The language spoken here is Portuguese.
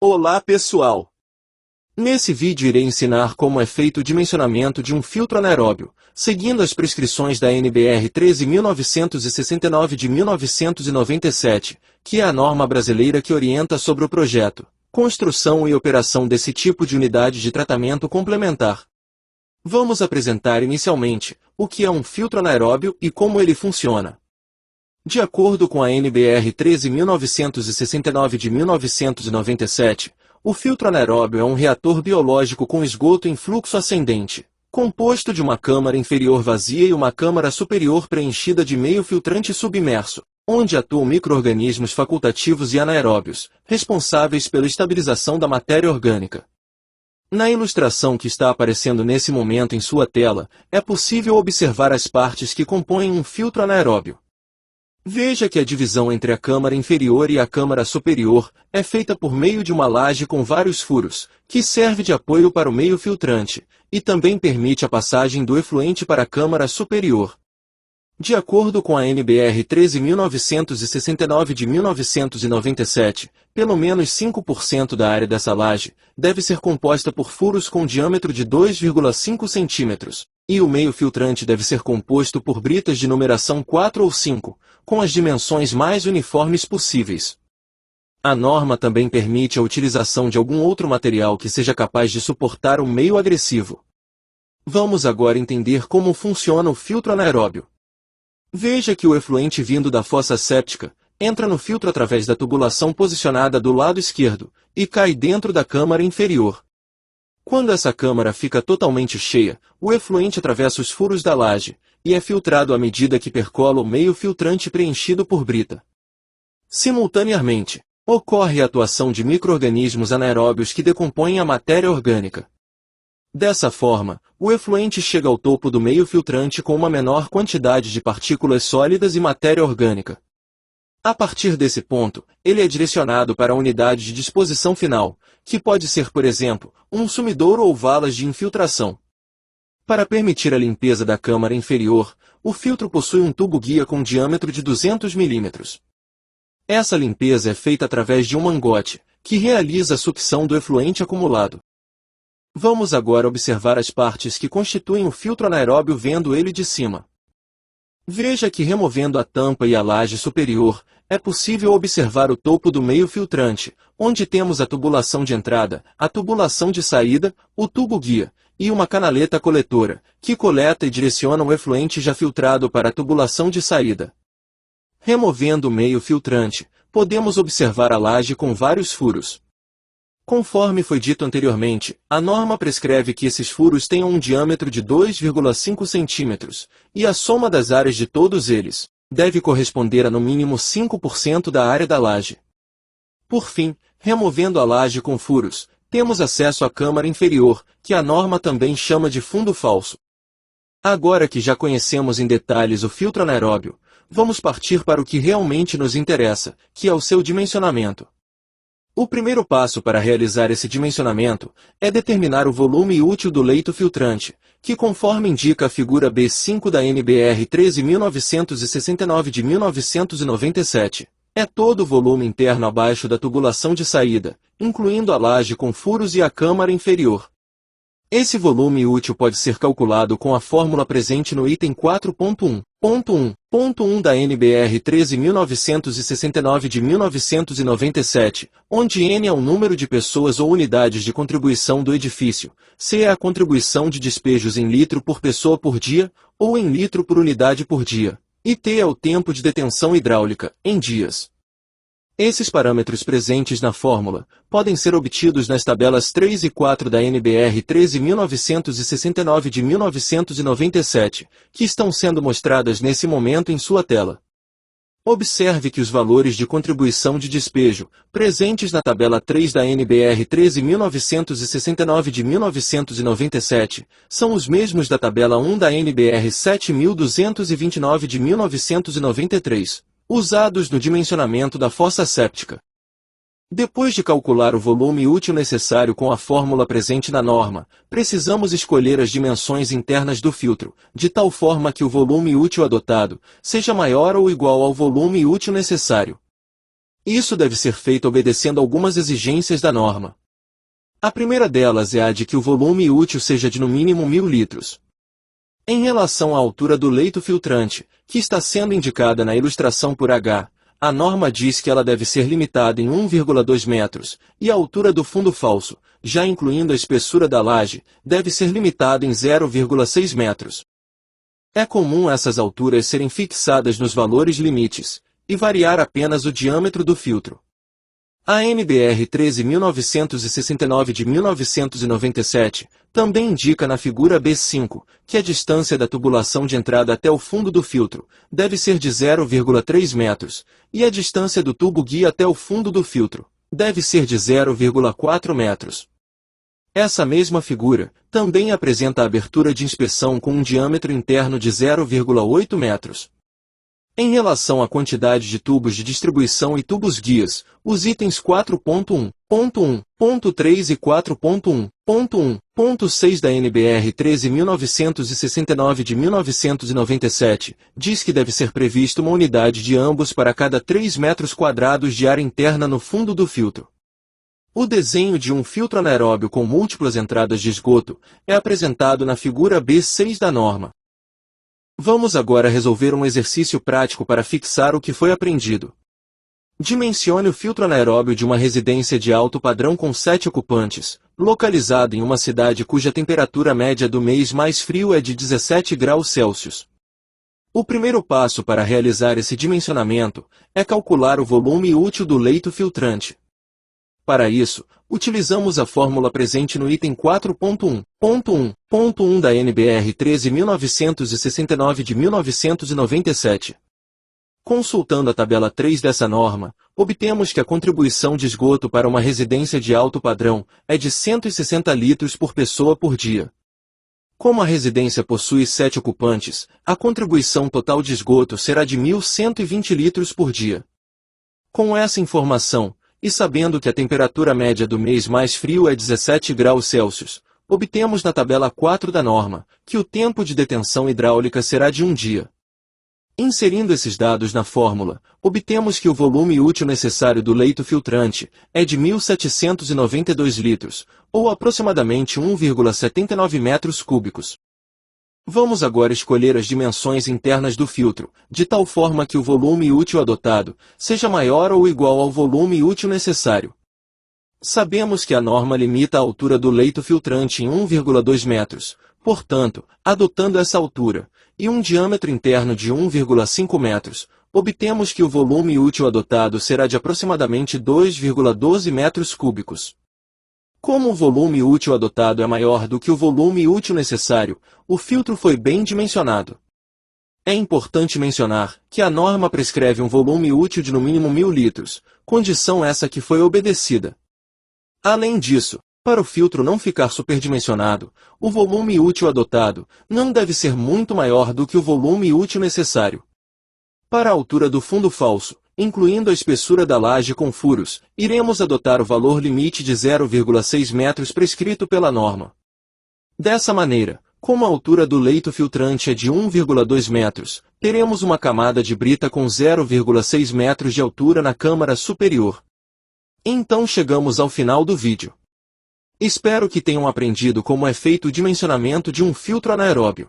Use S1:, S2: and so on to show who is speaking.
S1: Olá pessoal! Nesse vídeo irei ensinar como é feito o dimensionamento de um filtro anaeróbio, seguindo as prescrições da NBR 13.969 de 1997, que é a norma brasileira que orienta sobre o projeto, construção e operação desse tipo de unidade de tratamento complementar. Vamos apresentar inicialmente o que é um filtro anaeróbio e como ele funciona. De acordo com a NBR 13.969 de 1997, o filtro anaeróbio é um reator biológico com esgoto em fluxo ascendente, composto de uma câmara inferior vazia e uma câmara superior preenchida de meio filtrante submerso, onde atuam micro-organismos facultativos e anaeróbios, responsáveis pela estabilização da matéria orgânica. Na ilustração que está aparecendo nesse momento em sua tela, é possível observar as partes que compõem um filtro anaeróbio. Veja que a divisão entre a câmara inferior e a câmara superior é feita por meio de uma laje com vários furos, que serve de apoio para o meio filtrante, e também permite a passagem do efluente para a câmara superior. De acordo com a NBR 13.969 de 1997, pelo menos 5% da área dessa laje deve ser composta por furos com diâmetro de 2,5 cm, e o meio filtrante deve ser composto por britas de numeração 4 ou 5, com as dimensões mais uniformes possíveis. A norma também permite a utilização de algum outro material que seja capaz de suportar um meio agressivo. Vamos agora entender como funciona o filtro anaeróbio. Veja que o efluente vindo da fossa séptica entra no filtro através da tubulação posicionada do lado esquerdo e cai dentro da câmara inferior. Quando essa câmara fica totalmente cheia, o efluente atravessa os furos da laje e é filtrado à medida que percola o meio filtrante preenchido por brita. Simultaneamente, ocorre a atuação de micro-organismos anaeróbios que decompõem a matéria orgânica. Dessa forma, o efluente chega ao topo do meio filtrante com uma menor quantidade de partículas sólidas e matéria orgânica. A partir desse ponto, ele é direcionado para a unidade de disposição final, que pode ser, por exemplo, um sumidouro ou valas de infiltração. Para permitir a limpeza da câmara inferior, o filtro possui um tubo-guia com diâmetro de 200 mm. Essa limpeza é feita através de um mangote, que realiza a sucção do efluente acumulado. Vamos agora observar as partes que constituem o filtro anaeróbio vendo ele de cima. Veja que removendo a tampa e a laje superior, é possível observar o topo do meio filtrante, onde temos a tubulação de entrada, a tubulação de saída, o tubo-guia, e uma canaleta coletora, que coleta e direciona o efluente já filtrado para a tubulação de saída. Removendo o meio filtrante, podemos observar a laje com vários furos. Conforme foi dito anteriormente, a norma prescreve que esses furos tenham um diâmetro de 2,5 cm, e a soma das áreas de todos eles deve corresponder a no mínimo 5% da área da laje. Por fim, removendo a laje com furos, temos acesso à câmara inferior, que a norma também chama de fundo falso. Agora que já conhecemos em detalhes o filtro anaeróbio, vamos partir para o que realmente nos interessa, que é o seu dimensionamento. O primeiro passo para realizar esse dimensionamento é determinar o volume útil do leito filtrante, que conforme indica a figura B5 da NBR 13.969 de 1997, é todo o volume interno abaixo da tubulação de saída, incluindo a laje com furos e a câmara inferior. Esse volume útil pode ser calculado com a fórmula presente no item 4.1.1 da NBR 13.969 de 1997, onde N é o número de pessoas ou unidades de contribuição do edifício, C é a contribuição de despejos em litro por pessoa por dia, ou em litro por unidade por dia, e T é o tempo de detenção hidráulica, em dias. Esses parâmetros presentes na fórmula podem ser obtidos nas tabelas 3 e 4 da NBR 13.969 de 1997, que estão sendo mostradas nesse momento em sua tela. Observe que os valores de contribuição de despejo, presentes na tabela 3 da NBR 13.969 de 1997, são os mesmos da tabela 1 da NBR 7.229 de 1993. Usados no dimensionamento da fossa séptica. Depois de calcular o volume útil necessário com a fórmula presente na norma, precisamos escolher as dimensões internas do filtro, de tal forma que o volume útil adotado seja maior ou igual ao volume útil necessário. Isso deve ser feito obedecendo algumas exigências da norma. A primeira delas é a de que o volume útil seja de no mínimo 1000 litros. Em relação à altura do leito filtrante, que está sendo indicada na ilustração por H, a norma diz que ela deve ser limitada em 1,2 metros, e a altura do fundo falso, já incluindo a espessura da laje, deve ser limitada em 0,6 metros. É comum essas alturas serem fixadas nos valores limites, e variar apenas o diâmetro do filtro. A NBR 13.969 de 1997 também indica na figura B5 que a distância da tubulação de entrada até o fundo do filtro deve ser de 0,3 metros, e a distância do tubo guia até o fundo do filtro deve ser de 0,4 metros. Essa mesma figura também apresenta a abertura de inspeção com um diâmetro interno de 0,8 metros. Em relação à quantidade de tubos de distribuição e tubos guias, os itens 4.1.1.3 e 4.1.1.6 da NBR 13.969 de 1997 diz que deve ser prevista uma unidade de ambos para cada 3 metros quadrados de área interna no fundo do filtro. O desenho de um filtro anaeróbio com múltiplas entradas de esgoto é apresentado na figura B6 da norma. Vamos agora resolver um exercício prático para fixar o que foi aprendido. Dimensione o filtro anaeróbio de uma residência de alto padrão com 7 ocupantes, localizado em uma cidade cuja temperatura média do mês mais frio é de 17 graus Celsius. O primeiro passo para realizar esse dimensionamento é calcular o volume útil do leito filtrante. Para isso, utilizamos a fórmula presente no item 4.1.1.1 da NBR 13.969 de 1997. Consultando a tabela 3 dessa norma, obtemos que a contribuição de esgoto para uma residência de alto padrão é de 160 litros por pessoa por dia. Como a residência possui 7 ocupantes, a contribuição total de esgoto será de 1.120 litros por dia. Com essa informação, e sabendo que a temperatura média do mês mais frio é 17 graus Celsius, obtemos na tabela 4 da norma que o tempo de detenção hidráulica será de 1 dia. Inserindo esses dados na fórmula, obtemos que o volume útil necessário do leito filtrante é de 1.792 litros, ou aproximadamente 1,79 metros cúbicos. Vamos agora escolher as dimensões internas do filtro, de tal forma que o volume útil adotado seja maior ou igual ao volume útil necessário. Sabemos que a norma limita a altura do leito filtrante em 1,2 metros, portanto, adotando essa altura, e um diâmetro interno de 1,5 metros, obtemos que o volume útil adotado será de aproximadamente 2,12 metros cúbicos. Como o volume útil adotado é maior do que o volume útil necessário, o filtro foi bem dimensionado. É importante mencionar que a norma prescreve um volume útil de no mínimo 1000 litros, condição essa que foi obedecida. Além disso, para o filtro não ficar superdimensionado, o volume útil adotado não deve ser muito maior do que o volume útil necessário. Para a altura do fundo falso, incluindo a espessura da laje com furos, iremos adotar o valor limite de 0,6 metros prescrito pela norma. Dessa maneira, como a altura do leito filtrante é de 1,2 metros, teremos uma camada de brita com 0,6 metros de altura na câmara superior. Então chegamos ao final do vídeo. Espero que tenham aprendido como é feito o dimensionamento de um filtro anaeróbio.